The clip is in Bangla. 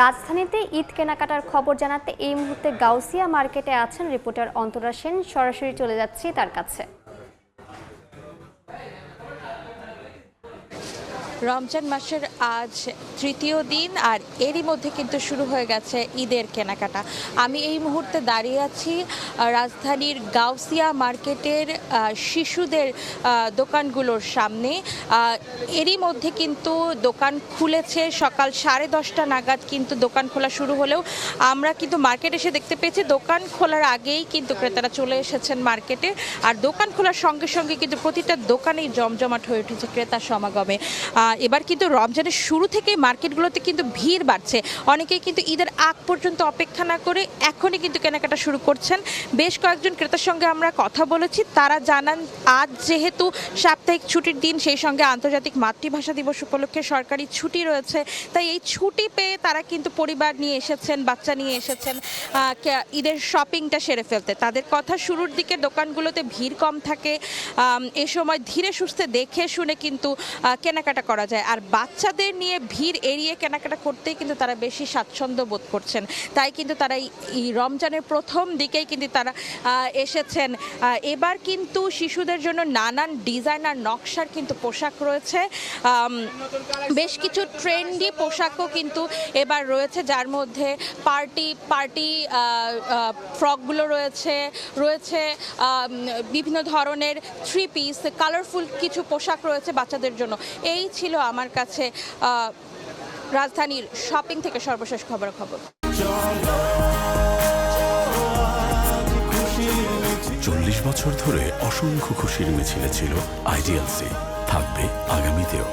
রাজধানীতে ঈদ কেনাকাটার খবর জানাতে এই মুহূর্তে গাউসিয়া মার্কেটে আছেন রিপোর্টার অন্তরা সেন। সরাসরি চলে যাচ্ছি তার কাছে। রমজান মাসের আজ তৃতীয় দিন, আর এরই মধ্যে কিন্তু শুরু হয়ে গেছে ঈদের কেনাকাটা। আমি এই মুহূর্তে দাঁড়িয়ে আছি রাজধানীর গাউসিয়া মার্কেটের শিশুদের দোকানগুলোর সামনে। এরই মধ্যে কিন্তু দোকান খুলেছে, সকাল 10:30 নাগাদ কিন্তু দোকান খোলা শুরু হলেও আমরা কিন্তু মার্কেট এসে দেখতে পেয়েছি দোকান খোলার আগেই কিন্তু ক্রেতারা চলে এসেছেন মার্কেটে। আর দোকান খোলার সঙ্গে সঙ্গে কিন্তু প্রতিটা দোকানেই জমজমাট হয়ে উঠেছে ক্রেতার সমাগমে। এবার কিন্তু রমজানের শুরু থেকে মার্কেটগুলোতে কিন্তু ভিড় বাড়ছে। অনেকেই কিন্তু ঈদের আগ পর্যন্ত অপেক্ষা না করে এখনই কিন্তু কেনাকাটা শুরু করছেন। বেশ কয়েকজন ক্রেতার সঙ্গে আমরা কথা বলেছি, তারা জানান আজ যেহেতু সাপ্তাহিক ছুটির দিন, সেই সঙ্গে আন্তর্জাতিক মাতৃভাষা দিবস উপলক্ষে সরকারি ছুটি রয়েছে, তাই এই ছুটি পেয়ে তারা কিন্তু পরিবার নিয়ে এসেছেন, বাচ্চা নিয়ে এসেছেন ঈদের শপিংটা সেরে ফেলতে। তাদের কথা, শুরুর দিকে দোকানগুলোতে ভিড় কম থাকে, এ সময় ধীরে সুস্থে দেখে শুনে কিন্তু কেনাকাটা করা যায়। আর বাচ্চাদের নিয়ে ভিড় এড়িয়ে কেনাকাটা করতেই কিন্তু তারা বেশি স্বাচ্ছন্দ্য বোধ করছেন। তাই কিন্তু তারা এই রমজানের প্রথম দিকেই কিন্তু তারা এসেছেন। এবার কিন্তু শিশুদের জন্য নানান ডিজাইন আর নকশার কিন্তু পোশাক রয়েছে। বেশ কিছু ট্রেন্ডি পোশাকও কিন্তু এবার রয়েছে, যার মধ্যে পার্টি ফ্রকগুলো রয়েছে বিভিন্ন ধরনের 3 পিস কালারফুল কিছু পোশাক রয়েছে বাচ্চাদের জন্য। এই ছিল আমার কাছে রাজধানীর শপিং থেকে সর্বশেষ খবর। 40 বছর ধরে অসংখ্য খুশির মিছিলে ছিল আইডিএলসি, থাকবে আগামীতেও।